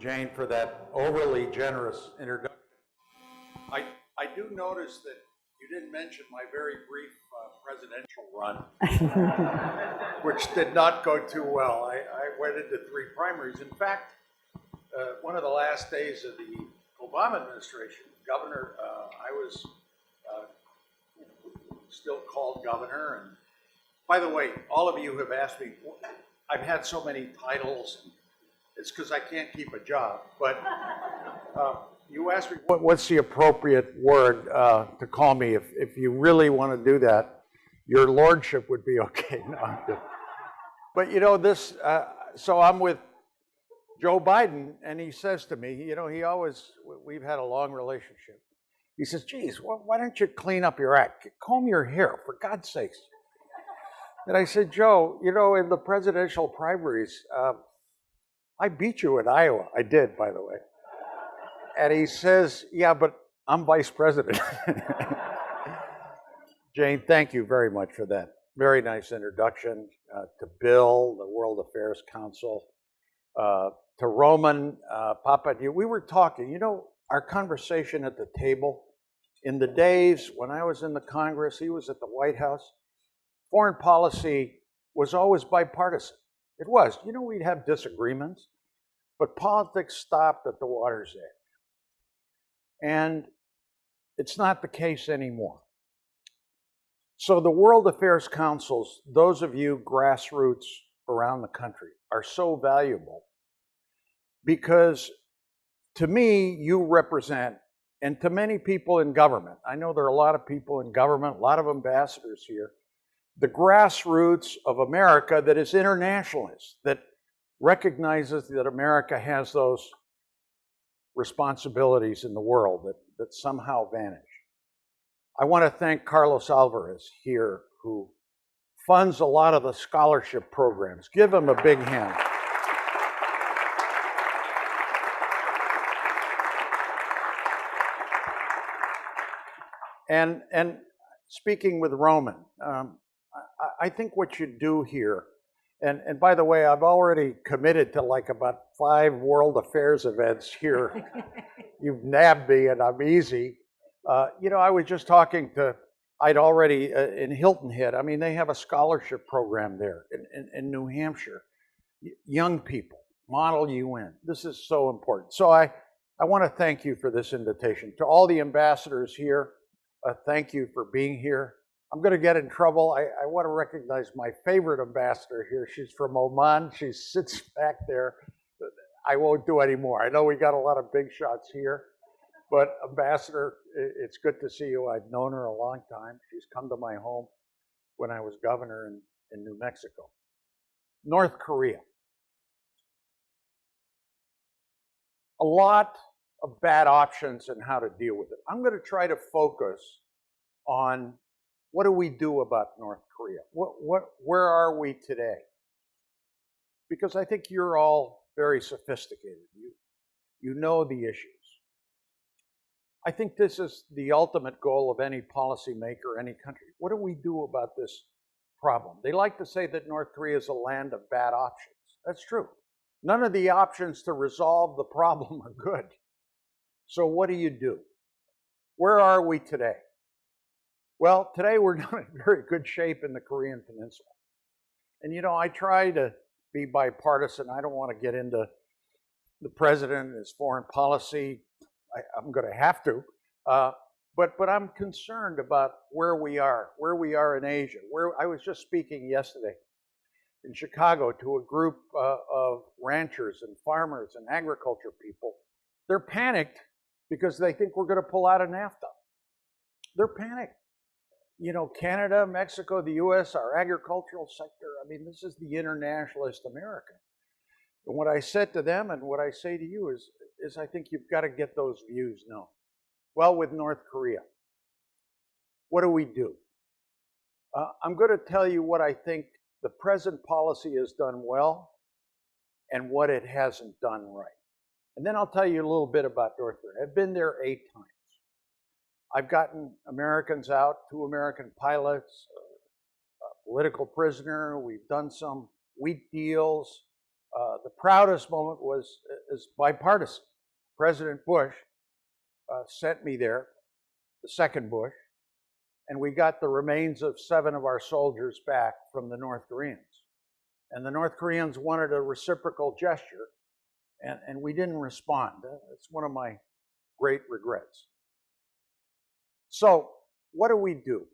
Jane, for that overly generous introduction. I do notice that you didn't mention my very brief presidential run, which did not go too well. I went into 3 primaries. In fact, one of the last days of the Obama administration, governor, I was still called governor. And by the way, all of you have asked me, I've had so many titles, and it's because I can't keep a job. But you asked me what's the appropriate word to call me. If you really want to do that, your lordship would be okay. No, but you know this, so I'm with Joe Biden, and he says to me, you know, we've had a long relationship. He says, geez, why don't you clean up your act? Comb your hair, for God's sakes. And I said, Joe, you know, in the presidential primaries, I beat you in Iowa. I did, by the way. And he says, yeah, but I'm vice president. Jane, thank you very much for that. Very nice introduction to Bill, the World Affairs Council, to Roman, Papa. We were talking, you know, our conversation at the table in the days when I was in the Congress, he was at the White House. Foreign policy was always bipartisan. It was. You know, we'd have disagreements, but politics stopped at the water's edge. And it's not the case anymore. So the World Affairs Councils, those of you grassroots around the country, are so valuable because to me, you represent, and to many people in government, I know there are a lot of people in government, a lot of ambassadors here, the grassroots of America that is internationalist, that recognizes that America has those responsibilities in the world that somehow vanish. I want to thank Carlos Alvarez here, who funds a lot of the scholarship programs. Give him a big hand. And speaking with Roman, I think what you do here, and by the way, I've already committed to like about 5 World Affairs events here. You've nabbed me and I'm easy. You know, I was just talking to, I'd already, in Hilton Head, I mean, they have a scholarship program there in New Hampshire. Young people, Model UN. This is so important. So I want to thank you for this invitation. To all the ambassadors here, thank you for being here. I'm going to get in trouble. I want to recognize my favorite ambassador here. She's from Oman. She sits back there. I won't do any more. I know we got a lot of big shots here, but Ambassador, it's good to see you. I've known her a long time. She's come to my home when I was governor in New Mexico. North Korea. A lot of bad options and how to deal with it. I'm going to try to focus on what do we do about North Korea? Where are we today? Because I think you're all very sophisticated. You know the issues. I think this is the ultimate goal of any policymaker, any country. What do we do about this problem? They like to say that North Korea is a land of bad options. That's true. None of the options to resolve the problem are good. So what do? Where are we today? Well, today we're not in very good shape in the Korean Peninsula. And you know, I try to be bipartisan. I don't want to get into the president and his foreign policy. I'm going to have to. But I'm concerned about where we are in Asia. I was just speaking yesterday in Chicago to a group of ranchers and farmers and agriculture people. They're panicked because they think we're going to pull out of NAFTA. They're panicked. You know, Canada, Mexico, the US, our agricultural sector, I mean, this is the internationalist America. And what I said to them and what I say to you is I think you've got to get those views known. Well, with North Korea, what do? I'm going to tell you what I think the present policy has done well and what it hasn't done right. And then I'll tell you a little bit about North Korea. I've been there 8 times. I've gotten Americans out, 2 American pilots, a political prisoner. We've done some wheat deals. The proudest moment is bipartisan. President Bush sent me there, the second Bush, and we got the remains of 7 of our soldiers back from the North Koreans. And the North Koreans wanted a reciprocal gesture, and we didn't respond. It's one of my great regrets. So, what do we do?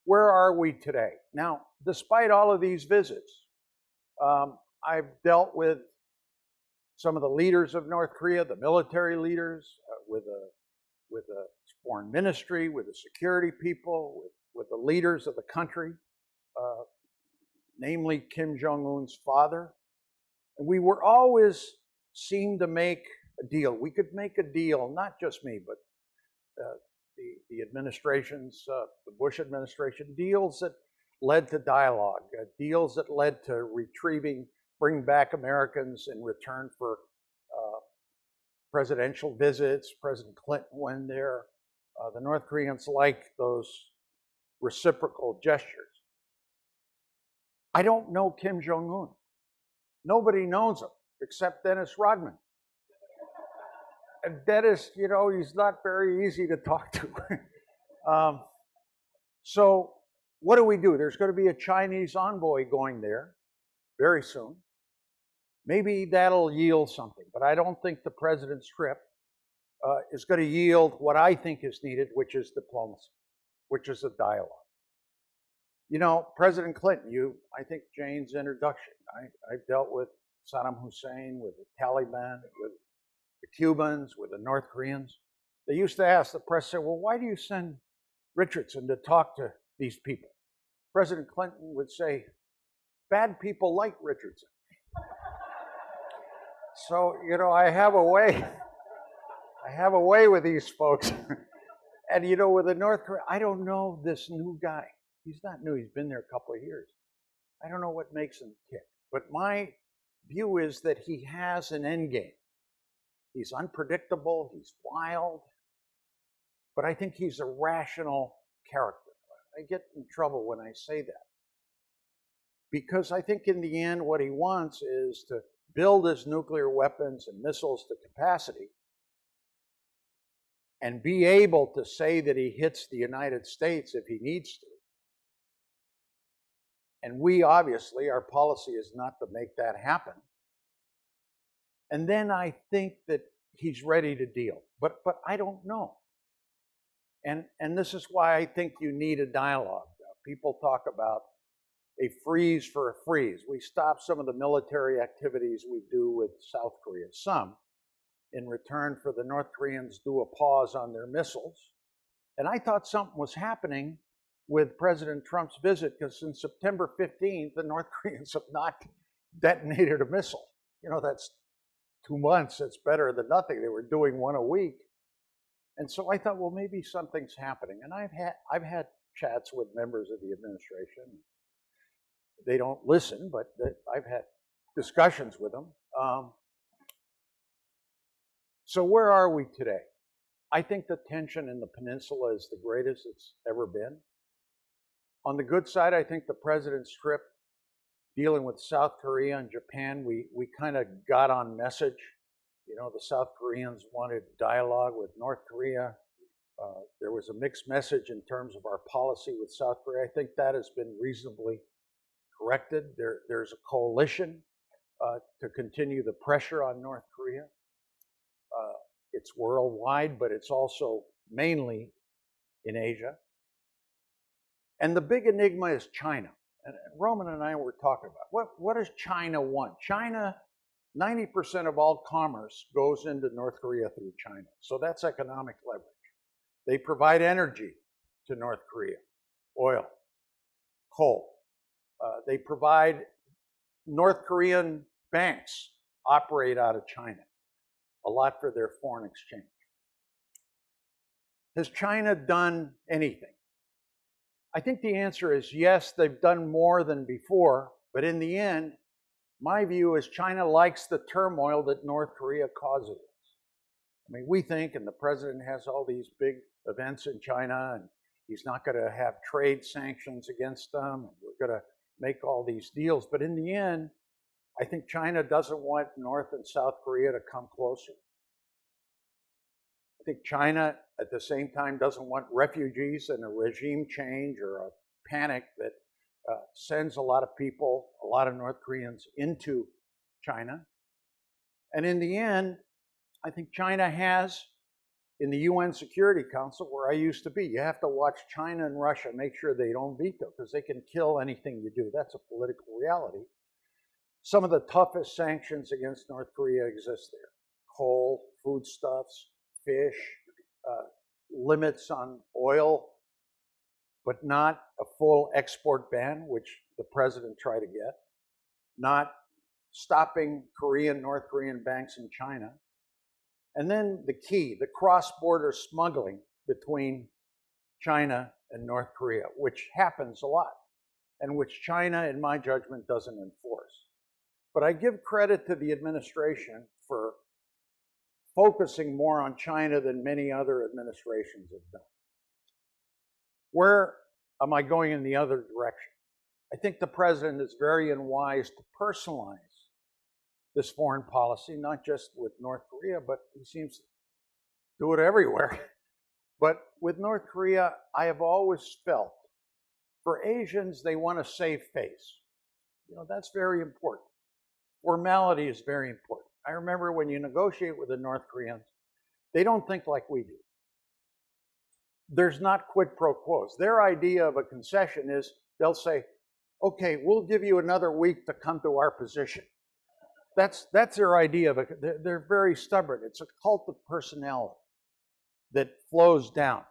Where are we today? Now, despite all of these visits, I've dealt with some of the leaders of North Korea, the military leaders, with the foreign ministry, with the security people, with the leaders of the country, namely Kim Jong-un's father. And we were always seemed to make a deal. We could make a deal, not just me, but the administrations, the Bush administration, deals that led to dialogue, deals that led to bring back Americans in return for presidential visits. President Clinton went there. The North Koreans like those reciprocal gestures. I don't know Kim Jong-un. Nobody knows him except Dennis Rodman. And Dennis, he's not very easy to talk to. So what do we do? There's going to be a Chinese envoy going there very soon. Maybe that'll yield something, but I don't think the president's trip is going to yield what I think is needed, which is diplomacy, which is a dialogue. President Clinton, I think Jane's introduction, I've dealt with Saddam Hussein, with the Taliban, with the Cubans, with the North Koreans. They used to ask the press, say, well, why do you send Richardson to talk to these people? President Clinton would say, bad people like Richardson. So, I have a way with these folks. And, with the North Korea, I don't know this new guy. He's not new, he's been there a couple of years. I don't know what makes him tick. But my view is that he has an end game. He's unpredictable, he's wild, but I think he's a rational character. I get in trouble when I say that, because I think in the end what he wants is to build his nuclear weapons and missiles to capacity and be able to say that he hits the United States if he needs to. And we obviously, our policy is not to make that happen. And then I think that he's ready to deal. But I don't know. And this is why I think you need a dialogue. People talk about a freeze for a freeze. We stop some of the military activities we do with South Korea, some, in return for the North Koreans do a pause on their missiles. And I thought something was happening with President Trump's visit, because since September 15th, the North Koreans have not detonated a missile. That's 2 months. It's better than nothing. They were doing one a week. And so I thought, well, maybe something's happening. And I've had chats with members of the administration. They don't listen, but I've had discussions with them. So where are we today? I think the tension in the peninsula is the greatest it's ever been. On the good side, I think the president's trip dealing with South Korea and Japan, we kind of got on message. The South Koreans wanted dialogue with North Korea. There was a mixed message in terms of our policy with South Korea. I think that has been reasonably corrected. There's a coalition to continue the pressure on North Korea. It's worldwide, but it's also mainly in Asia. And the big enigma is China. And Roman and I were talking about, what does China want? China, 90% of all commerce goes into North Korea through China. So that's economic leverage. They provide energy to North Korea, oil, coal. They provide, North Korean banks operate out of China, a lot for their foreign exchange. Has China done anything? I think the answer is yes, they've done more than before, but in the end, my view is China likes the turmoil that North Korea causes. I mean, we think, and the president has all these big events in China, and he's not going to have trade sanctions against them, and we're going to make all these deals. But in the end, I think China doesn't want North and South Korea to come closer. I think China, at the same time, doesn't want refugees and a regime change or a panic that sends a lot of people, a lot of North Koreans, into China. And in the end, I think China has, in the UN Security Council, where I used to be, you have to watch China and Russia, make sure they don't veto, because they can kill anything you do. That's a political reality. Some of the toughest sanctions against North Korea exist there. Coal, foodstuffs, fish, limits on oil, but not a full export ban, which the president tried to get, not stopping North Korean banks in China. And then the key, the cross-border smuggling between China and North Korea, which happens a lot, and which China, in my judgment, doesn't enforce. But I give credit to the administration for focusing more on China than many other administrations have done. Where am I going in the other direction? I think the president is very unwise to personalize this foreign policy, not just with North Korea, but he seems to do it everywhere. But with North Korea, I have always felt, for Asians, they want a safe face. That's very important. Formality is very important. I remember when you negotiate with the North Koreans, they don't think like we do. There's not quid pro quos. Their idea of a concession is they'll say, okay, we'll give you another week to come to our position. That's their idea of it. They're very stubborn. It's a cult of personality that flows down.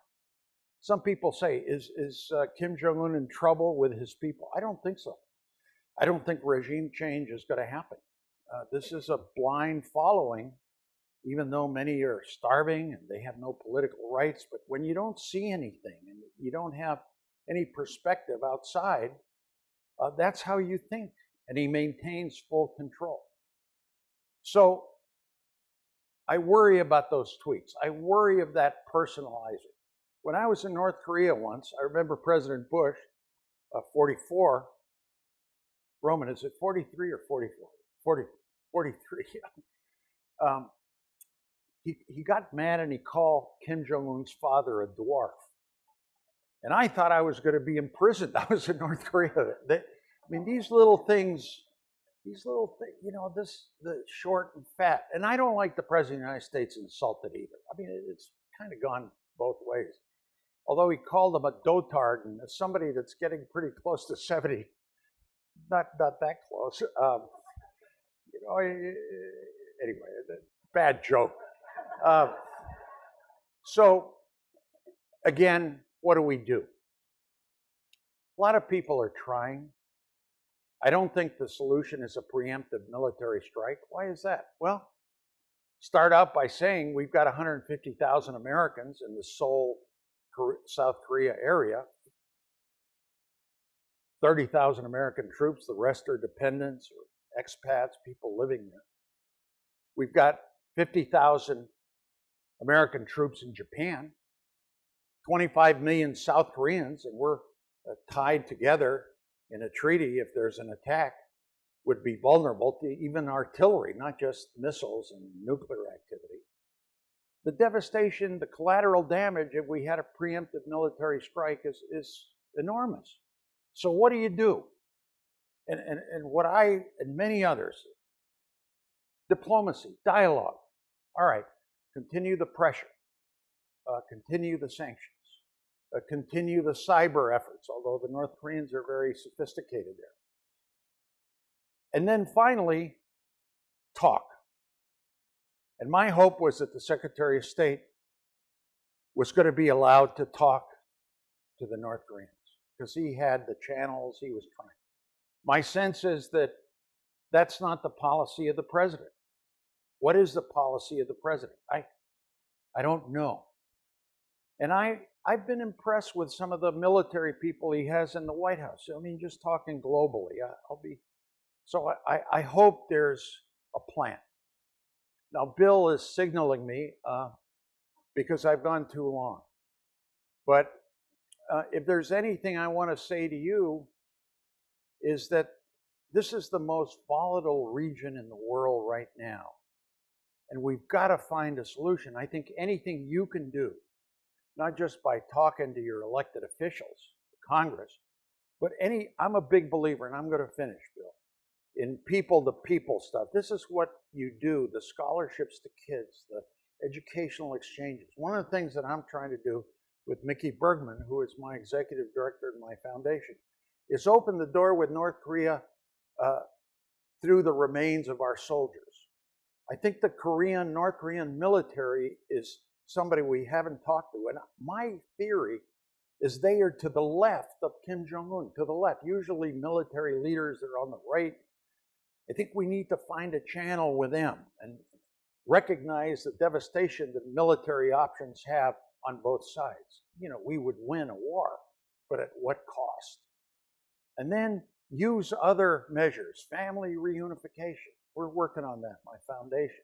Some people say, is Kim Jong-un in trouble with his people? I don't think so. I don't think regime change is going to happen. This is a blind following, even though many are starving and they have no political rights. But when you don't see anything and you don't have any perspective outside, that's how you think. And he maintains full control. So I worry about those tweets. I worry of that personalizing. When I was in North Korea once, I remember President Bush, 44, Roman, is it 43 or 44? 43. He got mad and he called Kim Jong-un's father a dwarf. And I thought I was going to be imprisoned. I was in North Korea. These little things, the short and fat. And I don't like the President of the United States insulted either. It's kind of gone both ways. Although he called him a dotard, and as somebody that's getting pretty close to 70, not that close. Anyway, bad joke. So, again, what do we do? A lot of people are trying. I don't think the solution is a preemptive military strike. Why is that? Well, start out by saying we've got 150,000 Americans in the Seoul, South Korea area. 30,000 American troops, the rest are dependents or expats, people living there. We've got 50,000 American troops in Japan, 25 million South Koreans, and we're tied together in a treaty. If there's an attack, would be vulnerable to even artillery, not just missiles and nuclear activity. The devastation, the collateral damage if we had a preemptive military strike is enormous. So what do you do? And what I and many others, diplomacy, dialogue. All right, continue the pressure, continue the sanctions, continue the cyber efforts, although the North Koreans are very sophisticated there. And then finally, talk. And my hope was that the Secretary of State was going to be allowed to talk to the North Koreans because he had the channels he was trying. My sense is that that's not the policy of the president. What is the policy of the president? I don't know. And I've been impressed with some of the military people he has in the White House. Just talking globally. I hope there's a plan. Now, Bill is signaling me because I've gone too long. But if there's anything I want to say to you is that This is the most volatile region in the world right now. And we've got to find a solution. I think anything you can do, not just by talking to your elected officials, Congress, but I'm a big believer, and I'm going to finish, Bill, in people-to-people stuff. This is what you do, the scholarships to kids, the educational exchanges. One of the things that I'm trying to do with Mickey Bergman, who is my executive director in my foundation, is open the door with North Korea through the remains of our soldiers. I think the North Korean military is somebody we haven't talked to. And my theory is they are to the left of Kim Jong-un, to the left. Usually military leaders are on the right. I think we need to find a channel with them and recognize the devastation that military options have on both sides. You know, we would win a war, but at what cost? And then use other measures, family reunification. We're working on that, my foundation.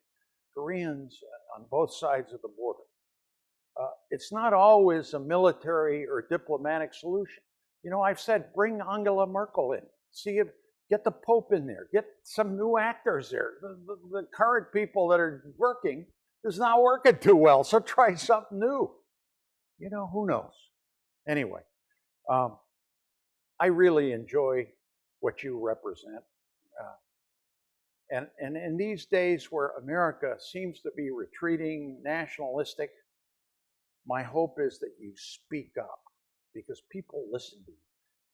Koreans on both sides of the border. It's not always a military or diplomatic solution. You know, I've said bring Angela Merkel in. Get the Pope in there. Get some new actors there. The current people that are working is not working too well, so try something new. You know, who knows? Anyway, I really enjoy what you represent. And in these days where America seems to be retreating, nationalistic, my hope is that you speak up because people listen to you.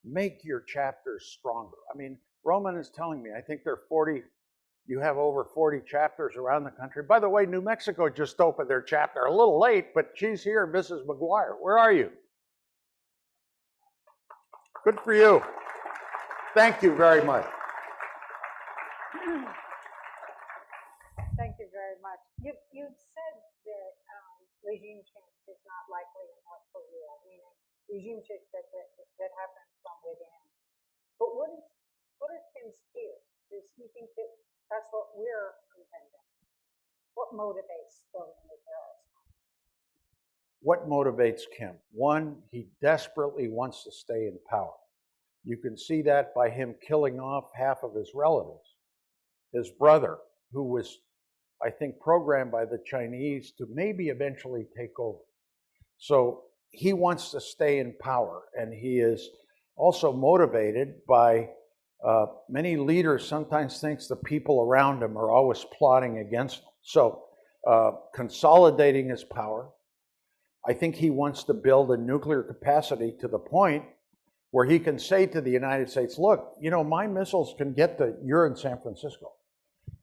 Make your chapters stronger. I mean, Roman is telling me, I think you have over 40 chapters around the country. By the way, New Mexico just opened their chapter. A little late, but she's here, Mrs. McGuire. Where are you? Good for you. Thank you very much. Thank you very much. You've said that regime change is not likely in North Korea, meaning regime change that happens from within. But what are Kim's fears? Does he think that that's what we're contending? What motivates those in the terrorists? What motivates Kim? One, he desperately wants to stay in power. You can see that by him killing off half of his relatives. His brother, who was, I think, programmed by the Chinese to maybe eventually take over. So he wants to stay in power, and he is also motivated by many leaders sometimes thinks the people around him are always plotting against him. So consolidating his power. I think he wants to build a nuclear capacity to the point where he can say to the United States, look, you know, my missiles can get to, you're in San Francisco,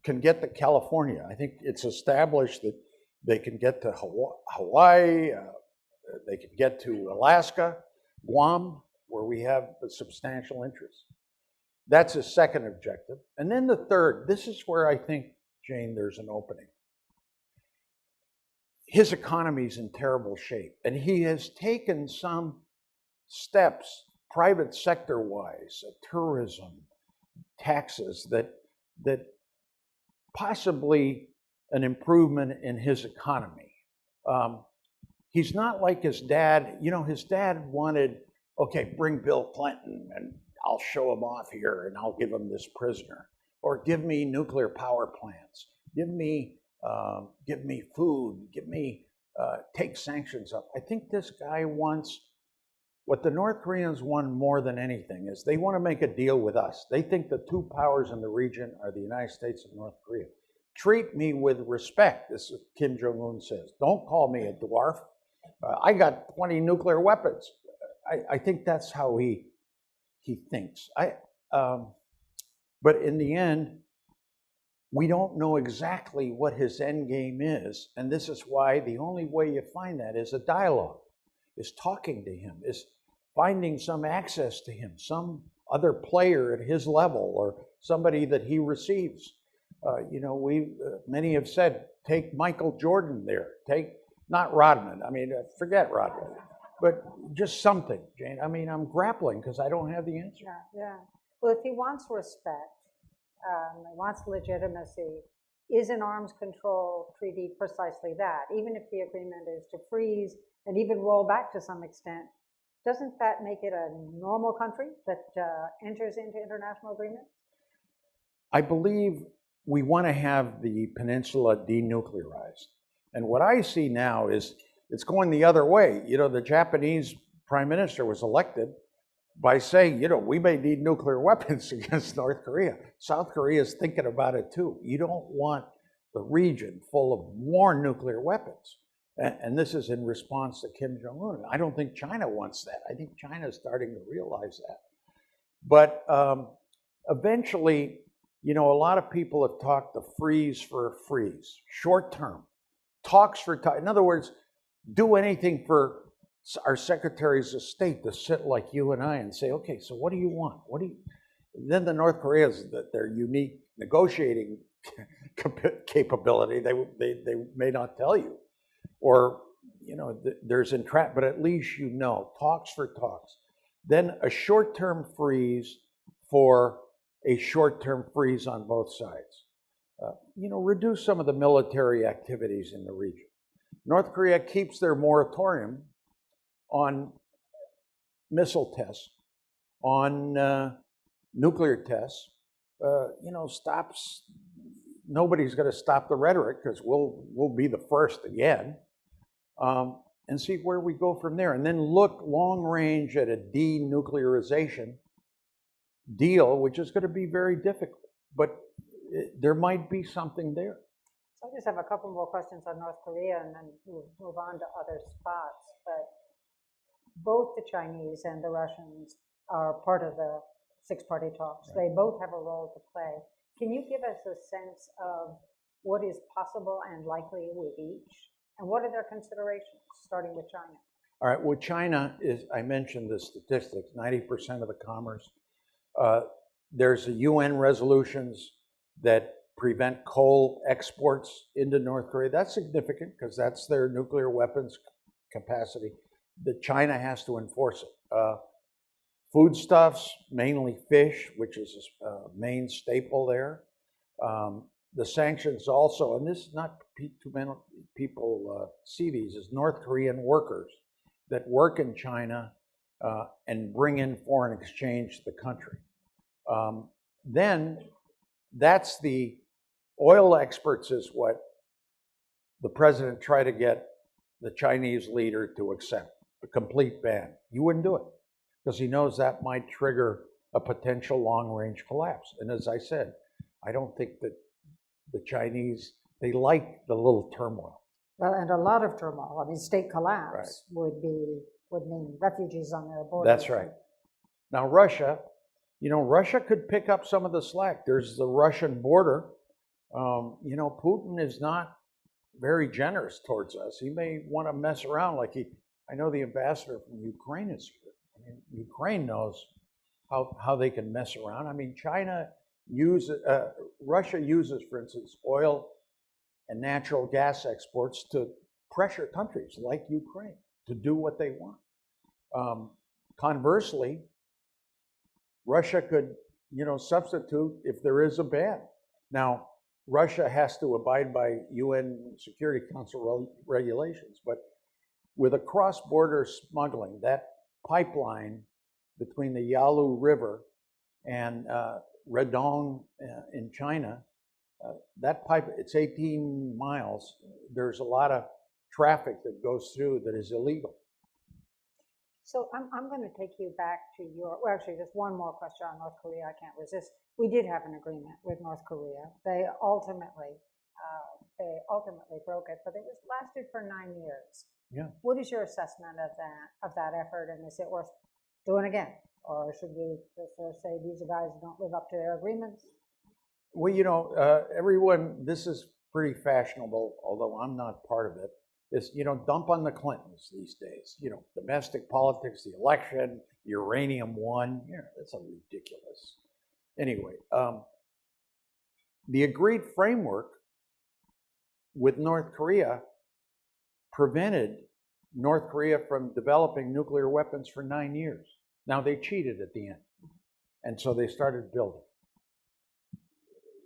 can get to California. I think it's established that they can get to Hawaii, they can get to Alaska, Guam, where we have a substantial interest. That's his second objective. And then the third, this is where I think, Jane, there's an opening. His economy's in terrible shape, and he has taken some steps, private sector-wise, tourism, taxes, that possibly an improvement in his economy. He's not like his dad. You know, his dad wanted, okay, bring Bill Clinton and I'll show him off here and I'll give him this prisoner. Or give me nuclear power plants. Give me food. Take sanctions up. I think this guy wants, what the North Koreans want more than anything is they want to make a deal with us. They think the two powers in the region are the United States and North Korea. Treat me with respect, this is what Kim Jong-un says. Don't call me a dwarf. I got 20 nuclear weapons. I think that's how he thinks. But in the end, we don't know exactly what his end game is, and this is why the only way you find that is a dialogue, is talking to him, is finding some access to him, some other player at his level or somebody that he receives. You know, many have said, take Michael Jordan there, not Rodman, I mean, forget Rodman, but just something, Jane. I mean, I'm grappling because I don't have the answer. Yeah. Well, if he wants respect, he wants legitimacy, is an arms control treaty precisely that? Even if the agreement is to freeze and even roll back to some extent, doesn't that make it a normal country that enters into international agreement? I believe we want to have the peninsula denuclearized. And what I see now is it's going the other way. You know, the Japanese prime minister was elected by saying, you know, we may need nuclear weapons against North Korea. South Korea is thinking about it too. You don't want the region full of more nuclear weapons. And this is in response to Kim Jong-un. I don't think China wants that. I think China is starting to realize that. But eventually, you know, a lot of people have talked the freeze for a freeze, short term, talks for time. In other words, do anything for our secretaries of state to sit like you and I and say, okay, so what do you want? What do you? Then the North Koreans, their unique negotiating capability, they may not tell you, or you know, there's entrap, but at least you know, talks for talks. Then a short-term freeze for a short-term freeze on both sides. You know, reduce some of the military activities in the region. North Korea keeps their moratorium on missile tests, on nuclear tests. You know, stops. Nobody's going to stop the rhetoric because we'll be the first again, and see where we go from there. And then look long range at a denuclearization deal, which is going to be very difficult, but there might be something there. So I just have a couple more questions on North Korea, and then we'll move on to other spots. But both the Chinese and the Russians are part of the six-party talks. Right. They both have a role to play. Can you give us a sense of what is possible and likely with each? And what are their considerations, starting with China? All right, well, China is, I mentioned the statistics, 90% of the commerce. There's a UN resolutions that prevent coal exports into North Korea. That's significant because that's their nuclear weapons capacity. That China has to enforce it. Foodstuffs, mainly fish, which is a main staple there. The sanctions also, and this is not too many people see these, as North Korean workers that work in China and bring in foreign exchange to the country. Then that's the oil experts is what the president tried to get the Chinese leader to accept, a complete ban. You wouldn't do it because he knows that might trigger a potential long-range collapse. And as I said, I don't think that the Chinese, they like the little turmoil. Well, and a lot of turmoil. I mean, state collapse would mean refugees on their borders. That's right. Now, Russia, you know, Russia could pick up some of the slack. There's the Russian border. You know, Putin is not very generous towards us. He may want to mess around like I know the ambassador from Ukraine is here. I mean, Ukraine knows how they can mess around. I mean, Russia uses, for instance, oil and natural gas exports to pressure countries like Ukraine to do what they want. Conversely, Russia could, you know, substitute if there is a ban. Now, Russia has to abide by UN Security Council regulations, but with a cross-border smuggling, that pipeline between the Yalu River and Redong in China, that pipe, it's 18 miles. There's a lot of traffic that goes through that is illegal. So I'm going to take you back to well, actually, just one more question on North Korea. I can't resist. We did have an agreement with North Korea. They ultimately broke it, but it lasted for 9 years. Yeah. What is your assessment of that effort, and is it worth doing again, or should we just say these guys don't live up to their agreements? Well, you know, everyone, this is pretty fashionable, although I'm not part of it. Is, you know, dump on the Clintons these days. You know, domestic politics, the election, uranium won. You know, that's a ridiculous. Anyway, the agreed framework with North Korea prevented North Korea from developing nuclear weapons for 9 years. Now they cheated at the end, and so they started building.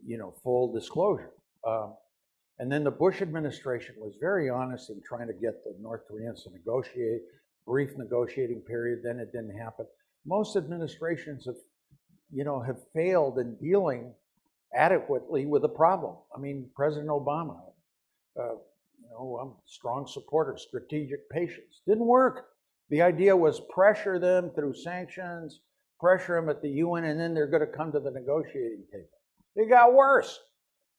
You know, full disclosure. And then the Bush administration was very honest in trying to get the North Koreans to negotiate, brief negotiating period, then it didn't happen. Most administrations have failed in dealing adequately with the problem. I mean, President Obama, I'm a strong supporter, strategic patience. Didn't work. The idea was pressure them through sanctions, pressure them at the UN, and then they're going to come to the negotiating table. It got worse.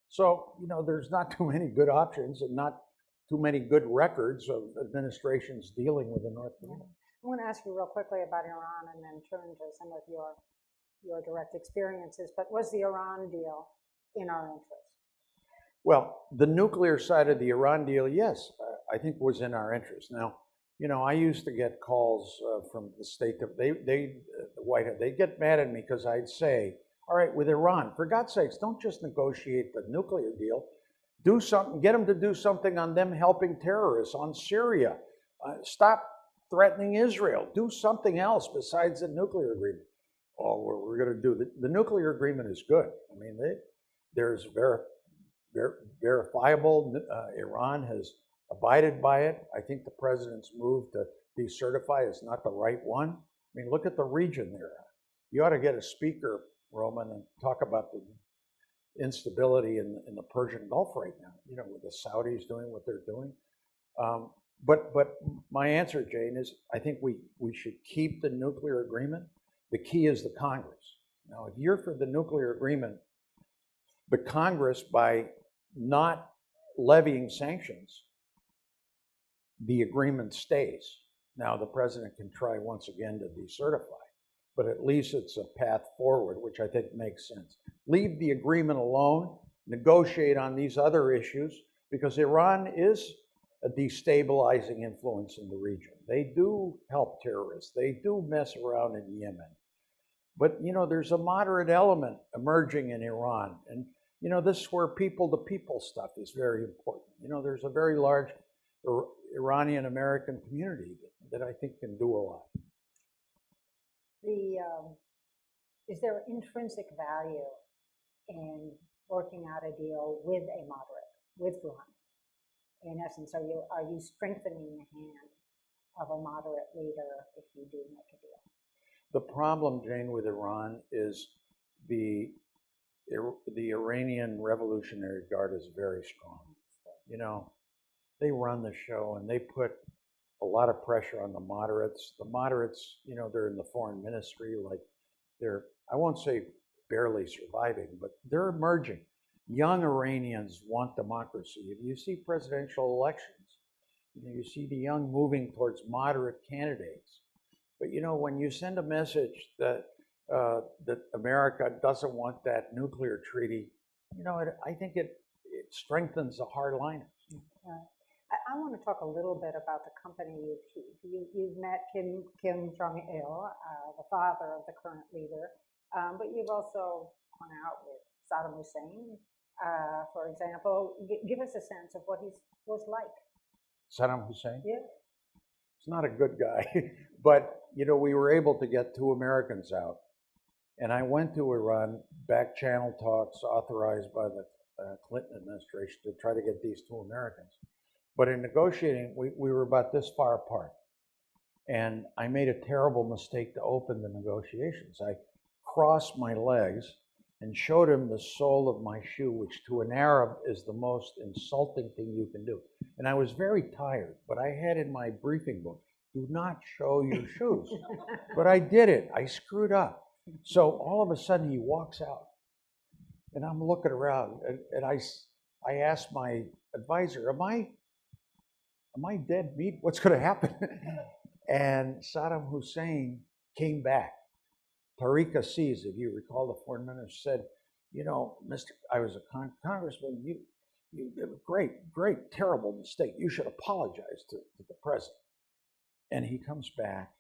So, there's not too many good options and not too many good records of administrations dealing with the North Korea. I want to ask you real quickly about Iran and then turn to some of your direct experiences. But was the Iran deal in our interest? Well, the nuclear side of the Iran deal, yes, I think was in our interest. Now, I used to get calls from the State, the White House, they'd get mad at me because I'd say, all right, with Iran, for God's sakes, don't just negotiate the nuclear deal. Do something, get them to do something on them helping terrorists, on Syria. Stop threatening Israel. Do something else besides the nuclear agreement. Oh, we're going to do the nuclear agreement is good. I mean, there's verifiable. Iran has abided by it. I think the president's move to decertify is not the right one. I mean, look at the region there. You ought to get a speaker, Roman, and talk about the instability in the Persian Gulf right now, with the Saudis doing what they're doing. But my answer, Jane, is I think we should keep the nuclear agreement. The key is the Congress. Now, if you're for the nuclear agreement, the Congress, by not levying sanctions, the agreement stays. Now, the president can try once again to decertify, but at least it's a path forward, which I think makes sense. Leave the agreement alone, negotiate on these other issues, because Iran is a destabilizing influence in the region. They do help terrorists. They do mess around in Yemen. But, there's a moderate element emerging in Iran. And, this is where people-to-people stuff is very important. There's a very large Iranian-American community that I think can do a lot. Is there intrinsic value in working out a deal with a moderate, with Rouhani? In essence, are you strengthening the hand of a moderate leader if you do make a deal? The problem, Jane, with Iran is the Iranian Revolutionary Guard is very strong. They run the show and they put a lot of pressure on the moderates. The moderates, they're in the foreign ministry, like I won't say barely surviving, but they're emerging. Young Iranians want democracy. If you see presidential elections, you see the young moving towards moderate candidates. But when you send a message that America doesn't want that nuclear treaty, I think it strengthens the hardliners. I want to talk a little bit about the company you keep. You've met Kim Jong-il, the father of the current leader, but you've also hung out with Saddam Hussein, for example. Give us a sense of what he was like. Saddam Hussein? Yeah. He's not a good guy, but we were able to get 2 Americans out. And I went to Iran, back channel talks authorized by the Clinton administration to try to get these 2 Americans. But in negotiating, we were about this far apart. And I made a terrible mistake to open the negotiations. I crossed my legs and showed him the sole of my shoe, which to an Arab is the most insulting thing you can do. And I was very tired, but I had in my briefing book, do not show your shoes. But I did it. I screwed up. So all of a sudden he walks out. And I'm looking around, and I asked my advisor, am I dead meat? What's going to happen? And Saddam Hussein came back. Tariq Aziz, if you recall, the foreign minister said, I was a congressman, you did a great, terrible mistake. You should apologize to the president. And he comes back,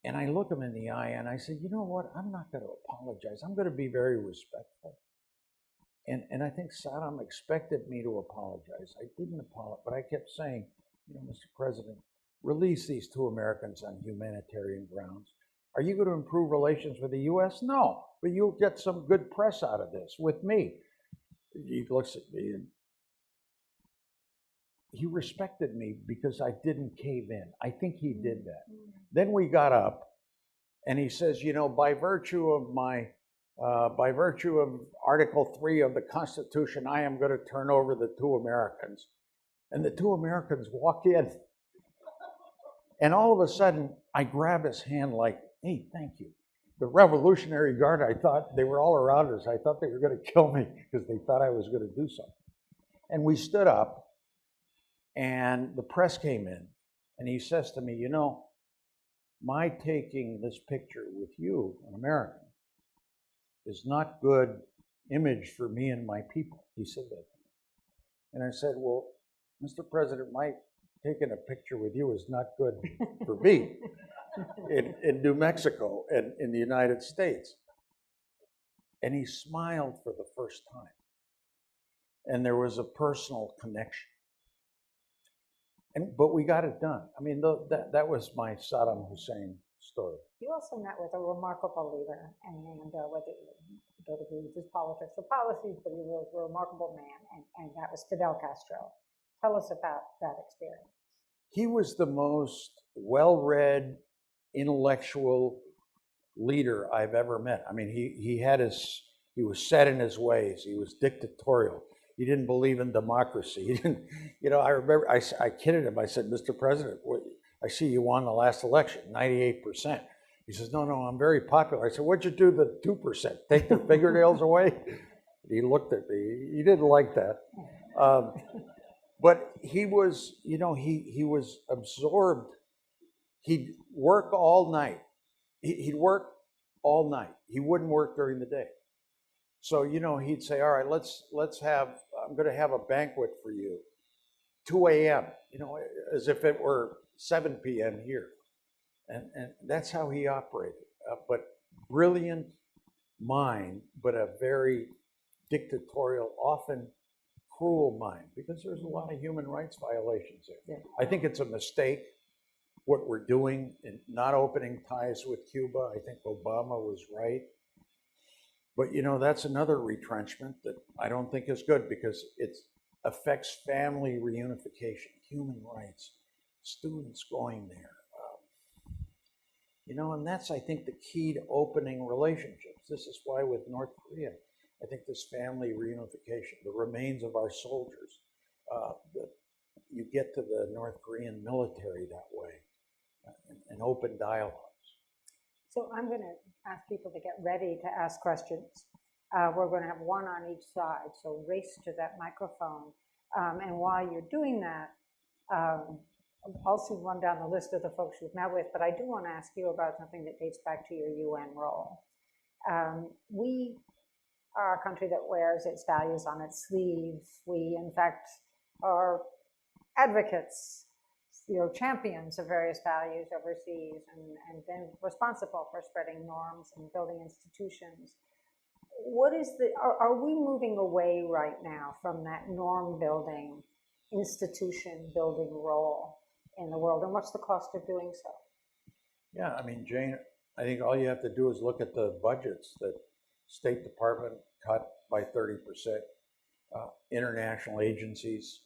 and I look him in the eye, and I said, you know what? I'm not going to apologize. I'm going to be very respectful. And I think Saddam expected me to apologize. I didn't apologize, but I kept saying, Mr. President, release these 2 Americans on humanitarian grounds. Are you going to improve relations with the U.S.? No, but you'll get some good press out of this with me. He looks at me, and he respected me because I didn't cave in. I think he did that. Then we got up, and he says, by virtue of my By virtue of Article 3 of the Constitution, I am going to turn over the two Americans. And the two Americans walk in. And all of a sudden, I grab his hand like, hey, thank you. The Revolutionary Guard, I thought they were all around us. I thought they were going to kill me because they thought I was going to do something. And we stood up, and the press came in, and he says to me, you know, my taking this picture with you, an American, is not good image for me and my people. He said that. And I said, well, Mr. President, my taking a picture with you is not good for me in New Mexico and in the United States. And he smiled for the first time. And there was a personal connection. But we got it done. I mean, that was my Saddam Hussein story. You also met with a remarkable leader, and whether you don't agree with his politics or policies, but he was a remarkable man, and that was Fidel Castro. Tell us about that experience. He was the most well-read, intellectual leader I've ever met. I mean, he was set in his ways. He was dictatorial. He didn't believe in democracy. He didn't, I remember I kidded him. I said, Mr. President, I see you won the last election, 98%. He says, no, I'm very popular. I said, what'd you do the 2%? Take their fingernails away? He looked at me. He didn't like that. But he was, he was absorbed. He'd work all night. He'd work all night. He wouldn't work during the day. So, he'd say, all right, I'm going to have a banquet for you, 2 a.m., as if it were 7 p.m. here. And that's how he operated. But brilliant mind, but a very dictatorial, often cruel mind, because there's a lot of human rights violations there. Yeah. I think it's a mistake what we're doing in not opening ties with Cuba. I think Obama was right. But that's another retrenchment that I don't think is good, because it affects family reunification, human rights, students going there. And that's, I think, the key to opening relationships. This is why with North Korea, I think this family reunification, the remains of our soldiers, you get to the North Korean military that way, and open dialogues. So I'm going to ask people to get ready to ask questions. We're going to have one on each side, so race to that microphone. And while you're doing that, I'll also run down the list of the folks you've met with, but I do want to ask you about something that dates back to your UN role. We are a country that wears its values on its sleeve. We, in fact, are advocates, champions of various values overseas, and been responsible for spreading norms and building institutions. Are we moving away right now from that norm building, institution building role in the world, and what's the cost of doing so? Yeah, I mean, Jane, I think all you have to do is look at the budgets that State Department cut by 30%, international agencies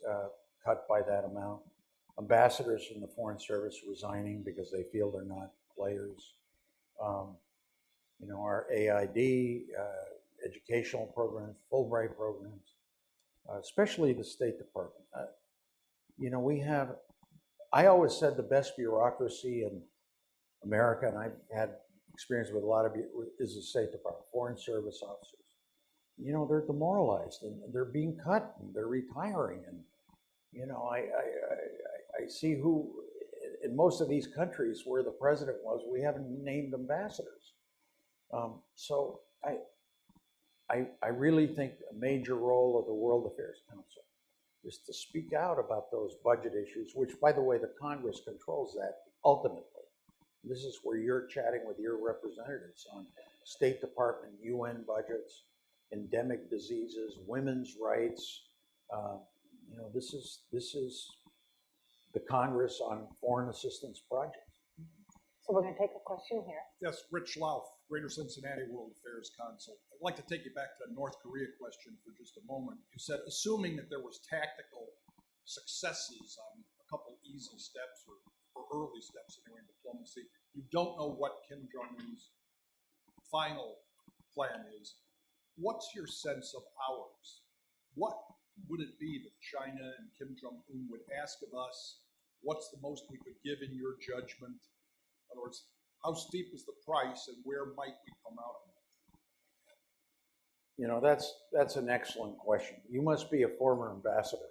cut by that amount, ambassadors from the Foreign Service resigning because they feel they're not players. Our AID, educational programs, Fulbright programs, especially the State Department. I always said the best bureaucracy in America, and I've had experience with a lot of it, is the State Department, Foreign Service officers. They're demoralized, and they're being cut, and they're retiring, and I see who, in most of these countries where the president was, we haven't named ambassadors. So I really think a major role of the World Affairs Council is to speak out about those budget issues, which, by the way, the Congress controls that ultimately. This is where you're chatting with your representatives on State Department, UN budgets, endemic diseases, women's rights. This is the Congress on foreign assistance projects. So we're going to take a question here. Yes, Rich Lauf, Greater Cincinnati World Affairs Council. I'd like to take you back to the North Korea question for just a moment. You said, assuming that there was tactical successes on a couple easy steps or early steps anyway in diplomacy, you don't know what Kim Jong-un's final plan is, what's your sense of ours? What would it be that China and Kim Jong-un would ask of us? What's the most we could give in your judgment? In other words, how steep is the price and where might we come out of it? You know, that's an excellent question. You must be a former ambassador.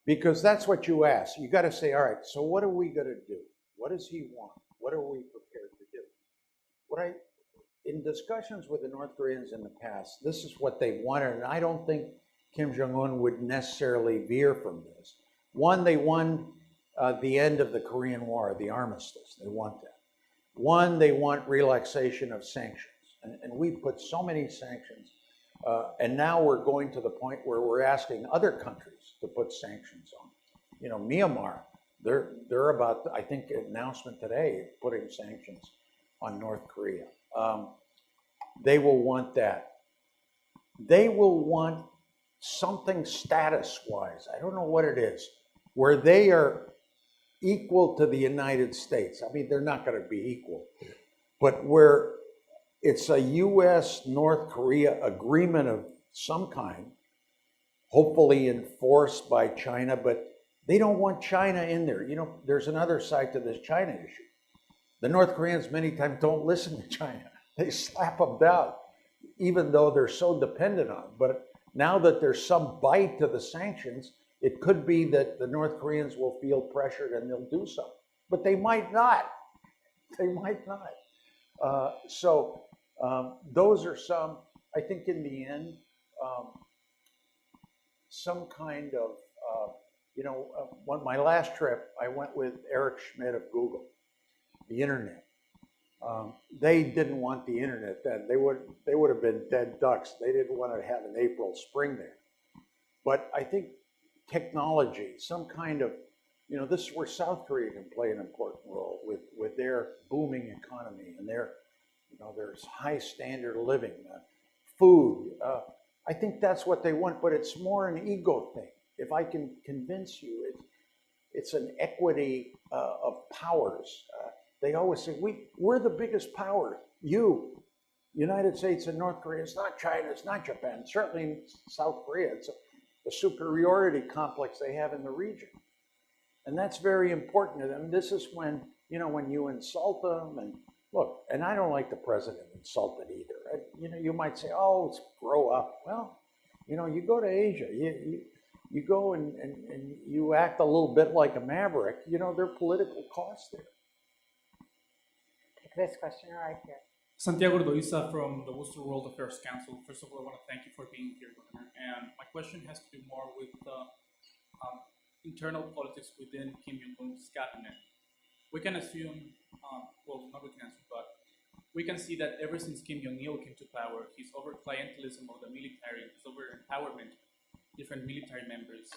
Because that's what you ask. You got to say, all right, so what are we going to do? What does he want? What are we prepared to do? In discussions with the North Koreans in the past, this is what they wanted, and I don't think Kim Jong-un would necessarily veer from this. One, they won the end of the Korean War, the armistice. They want that. One, they want relaxation of sanctions. And we put so many sanctions, and now we're going to the point where we're asking other countries to put sanctions on. You know, Myanmar, they're about, I think, an announcement today, putting sanctions on North Korea. They will want that. They will want something status-wise, I don't know what it is, where they are equal to the United States. I mean, they're not going to be equal, but where it's a U.S.-North Korea agreement of some kind, hopefully enforced by China, but they don't want China in there. You know, there's another side to this China issue. The North Koreans many times don't listen to China. They slap them down, even though they're so dependent on it. But now that there's some bite to the sanctions, it could be that the North Koreans will feel pressured and they'll do something. But they might not. They might not. Those are some, I think in the end, some kind of, on my last trip, I went with Eric Schmidt of Google, the internet. They didn't want the internet then. They would have been dead ducks. They didn't want to have an April Spring there. But I think technology, some kind of, this is where South Korea can play an important role with their booming economy and their high standard of living, food. I think that's what they want, but it's more an ego thing. If I can convince you, it's an equity of powers. They always say, we're the biggest power. United States and North Korea. It's not China, it's not Japan, certainly in South Korea. It's the superiority complex they have in the region. And that's very important to them. This is when you insult them, and look, and I don't like the president insulted either. You might say, oh, let's grow up. Well, you go to Asia, you go and you act a little bit like a maverick. There are political costs there. Take this question right here. Santiago Ordoiza from the Worcester World Affairs Council. First of all, I want to thank you for being here, Governor. And my question has to do more with internal politics within Kim Jong-un's cabinet. We can assume, not we can assume, but we can see that ever since Kim Jong-il came to power, his over-clientelism of the military, his over-empowerment of different military members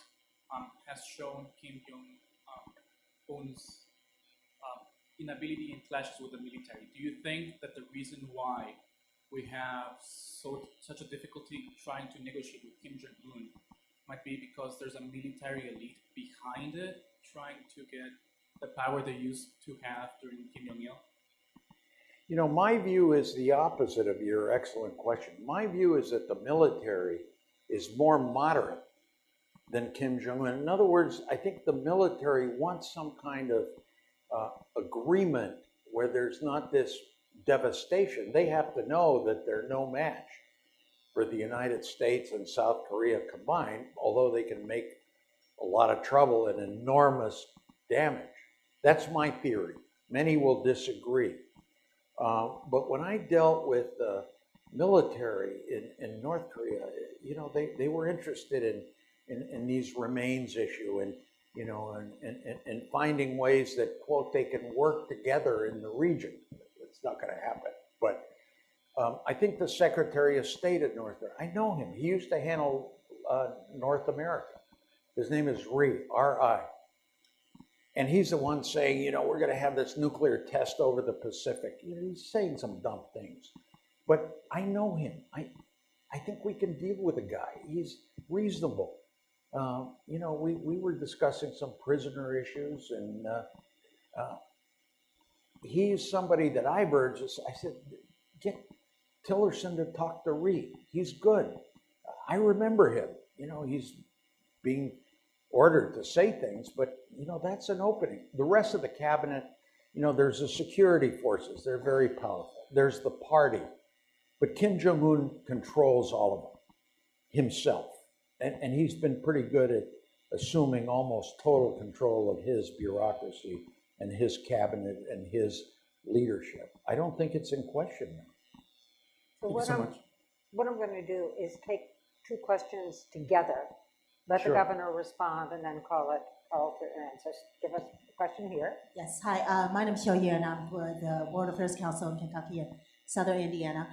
has shown Kim Jong-un's inability in clashes with the military. Do you think that the reason why we have such a difficulty trying to negotiate with Kim Jong-un might be because there's a military elite behind it trying to get the power they used to have during Kim Jong-il? My view is the opposite of your excellent question. My view is that the military is more moderate than Kim Jong-un. In other words, I think the military wants some kind of agreement where there's not this devastation. They have to know that they're no match for the United States and South Korea combined, although they can make a lot of trouble and enormous damage. That's my theory. Many will disagree. But when I dealt with the military in North Korea, they were interested in these remains issue and finding ways that, quote, they can work together in the region. It's not going to happen. But I think the Secretary of State of North Korea, I know him. He used to handle North America. His name is Ri, R-I. And he's the one saying, we're going to have this nuclear test over the Pacific. He's saying some dumb things. But I know him. I think we can deal with the guy. He's reasonable. We were discussing some prisoner issues, and he's somebody that I've urged. I said, get Tillerson to talk to Reid. He's good. I remember him. You know, he's being ordered to say things, but, you know, that's an opening. The rest of the cabinet, you know, there's the security forces. They're very powerful. There's the party. But Kim Jong-un controls all of them himself. And he's been pretty good at assuming almost total control of his bureaucracy and his cabinet and his leadership. I don't think it's in question now. So Thank you so much. what I'm going to do is take two questions together, let Sure. the governor respond, and then call to answers. Give us a question here. Yes, hi, my name is Xiao Ye, and I'm with the World Affairs Council in Kentucky and Southern Indiana.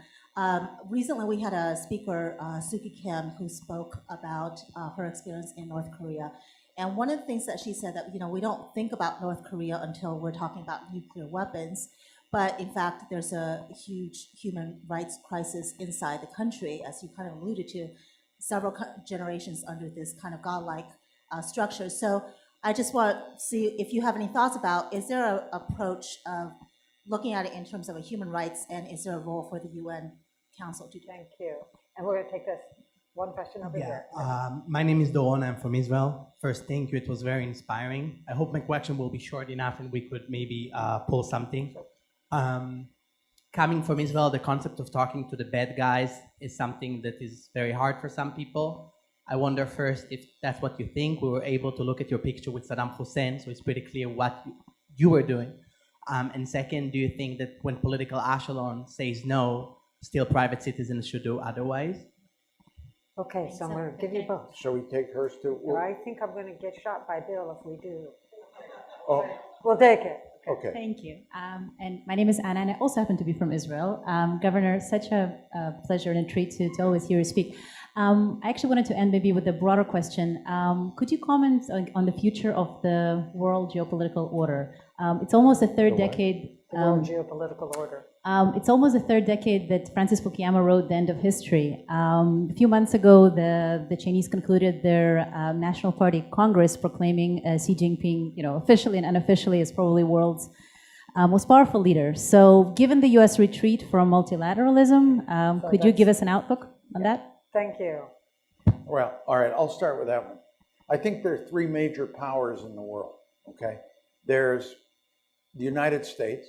Recently, we had a speaker, Suki Kim, who spoke about her experience in North Korea. And one of the things that she said that, you know, we don't think about North Korea until we're talking about nuclear weapons. But in fact, there's a huge human rights crisis inside the country, as you kind of alluded to, several generations under this kind of godlike structure. So I just want to see if you have any thoughts about, is there an approach of looking at it in terms of a human rights, and is there a role for the UN Council to do? Thank you. And we're going to take this one question over here. My name is Doon. I'm from Israel. First, thank you. It was very inspiring. I hope my question will be short enough and we could maybe pull something. Coming from Israel, the concept of talking to the bad guys is something that is very hard for some people. I wonder first if that's what you think. We were able to look at your picture with Saddam Hussein, so it's pretty clear what you were doing. And second, do you think that when political echelon says no, still private citizens should do otherwise? Okay, so I'm going to give you both. Shall we take hers too? And I think I'm going to get shot by Bill if we do. Oh, We'll take it. okay. Thank you. And my name is Anna, and I also happen to be from Israel. Governor, such a pleasure and a treat to always hear you speak. I actually wanted to end maybe with a broader question. Could you comment on the future of the world geopolitical order? It's almost a third decade. The world geopolitical order. It's almost a third decade that Francis Fukuyama wrote The End of History. A few months ago, the Chinese concluded their National Party Congress proclaiming Xi Jinping, you know, officially and unofficially as probably world's most powerful leader. So given the U.S. retreat from multilateralism, could you give us an outlook on that? Thank you. Well, all right, I'll start with that one. I think there are three major powers in the world, okay? There's the United States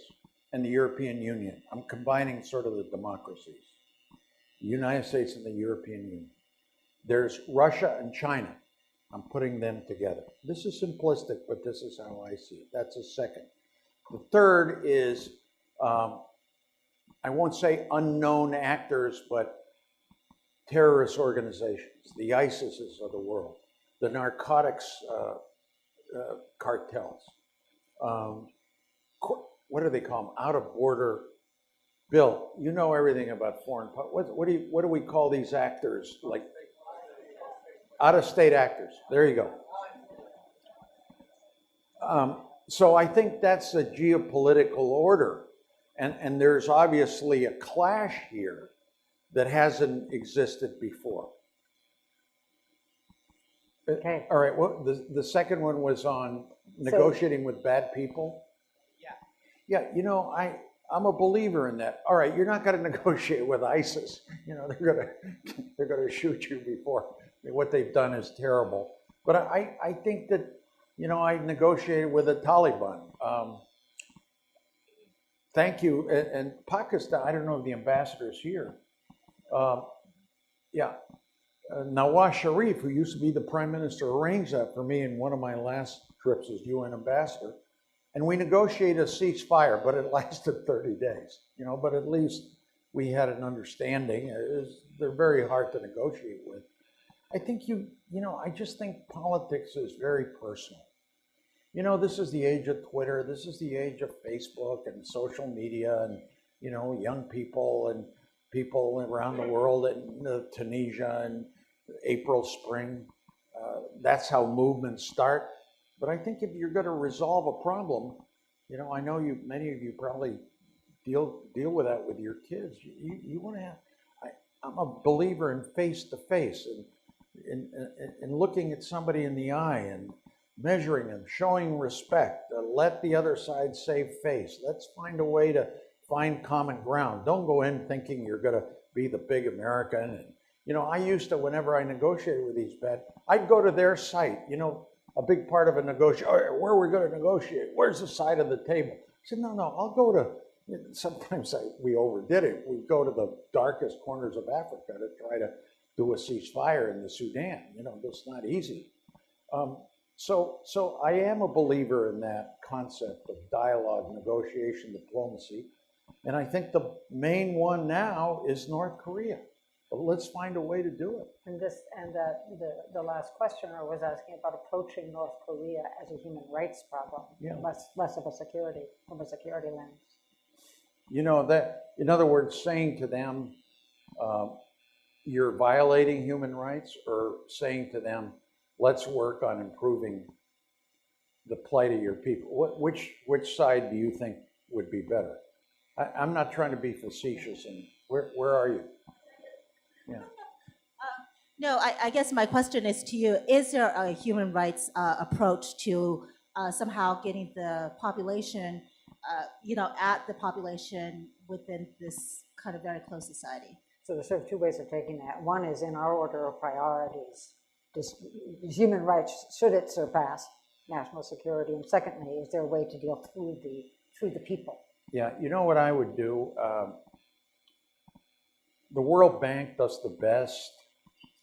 and the European Union. I'm combining sort of the democracies. The United States and the European Union. There's Russia and China. I'm putting them together. This is simplistic, but this is how I see it. That's a second. The third is, I won't say unknown actors, but terrorist organizations, the ISISes of the world, the narcotics cartels. What do they call them? Out of border. Bill, you know everything about foreign. What do we call these actors? Like out of state actors. There you go. So I think that's a geopolitical order, and there's obviously a clash here that hasn't existed before. Okay. All right. Well, the second one was on negotiating with bad people. Yeah, you know, I'm a believer in that. All right, you're not going to negotiate with ISIS. You know, they're going to shoot you before. I mean, what they've done is terrible. But I think that, you know, I negotiated with the Taliban. Thank you. And Pakistan, I don't know if the ambassador's here. Nawaz Sharif, who used to be the prime minister, arranged that for me in one of my last trips as UN ambassador. And we negotiated a ceasefire, but it lasted 30 days, you know, but at least we had an understanding. They're very hard to negotiate with. I think I just think politics is very personal. You know, this is the age of Twitter. This is the age of Facebook and social media and, you know, young people and people around the world in Tunisia and April, spring. That's how movements start. But I think if you're going to resolve a problem, you know, I know many of you probably deal with that with your kids. You want to have. I'm a believer in face-to-face and in looking at somebody in the eye and measuring them, showing respect. Let the other side save face. Let's find a way to find common ground. Don't go in thinking you're going to be the big American. And, you know, I used to, whenever I negotiated with these bad, I'd go to their site. You know, a big part of a negotiation, where are we going to negotiate? Where's the side of the table? I said, no, I'll go to, sometimes we overdid it. We go to the darkest corners of Africa to try to do a ceasefire in the Sudan. You know, that's not easy. So I am a believer in that concept of dialogue, negotiation, diplomacy. And I think the main one now is North Korea. But let's find a way to do it. And the last questioner was asking about approaching North Korea as a human rights problem, less of a security, from a security lens. You know, that, in other words, saying to them, you're violating human rights, or saying to them, let's work on improving the plight of your people. Which side do you think would be better? I'm not trying to be facetious. And where are you? Yeah. No, I guess my question is to you: is there a human rights approach to somehow getting the population, at the population within this kind of very close society? So there's sort of two ways of taking that. One is in our order of priorities. Does human rights, should it surpass national security? And secondly, is there a way to deal through the people? Yeah, you know what I would do? The World Bank does the best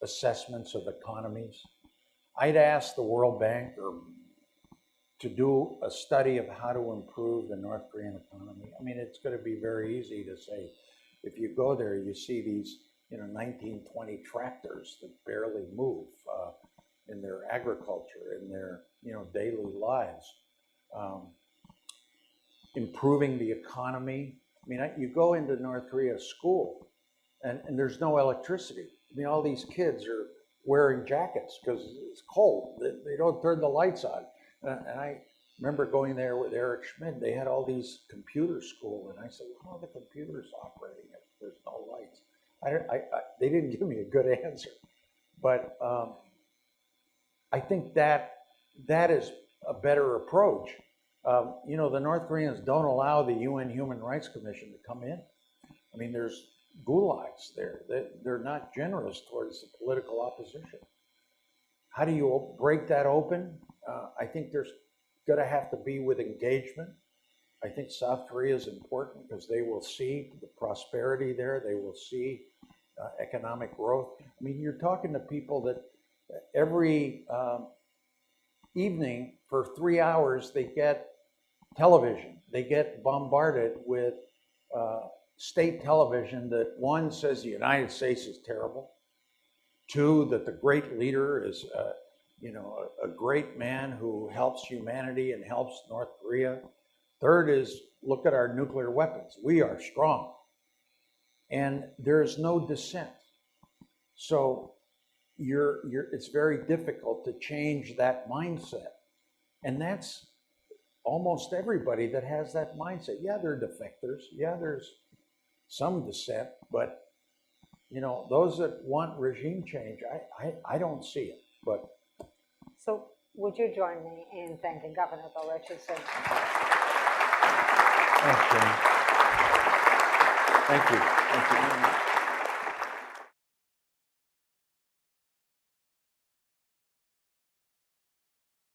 assessments of economies. I'd ask the World Bank to do a study of how to improve the North Korean economy. I mean, it's going to be very easy to say, if you go there, you see these 1920 tractors that barely move in their agriculture, in their daily lives. Improving the economy. I mean, you go into North Korea school, and there's no electricity. I mean, all these kids are wearing jackets because it's cold. They don't turn the lights on. And I remember going there with Eric Schmidt. They had all these computer school, and I said, well, how are the computers operating if there's no lights? They didn't give me a good answer. But I think that is a better approach. The North Koreans don't allow the UN Human Rights Commission to come in. I mean, there's gulags there. They're not generous towards the political opposition. How do you break that open? I think there's going to have to be with engagement. I think South Korea is important because they will see the prosperity there. They will see economic growth. I mean, you're talking to people that every evening for 3 hours they get television. They get bombarded with state television that, one, says the United States is terrible. Two, that the great leader is a great man who helps humanity and helps North Korea. Third is, look at our nuclear weapons. We are strong. And there's no dissent. So it's very difficult to change that mindset. And that's almost everybody that has that mindset. Yeah, there are defectors. Yeah, there's some dissent, but those that want regime change, I don't see it. But so would you join me in thanking Governor Bill Richardson? Thanks, Jane. Thank you. Thank you.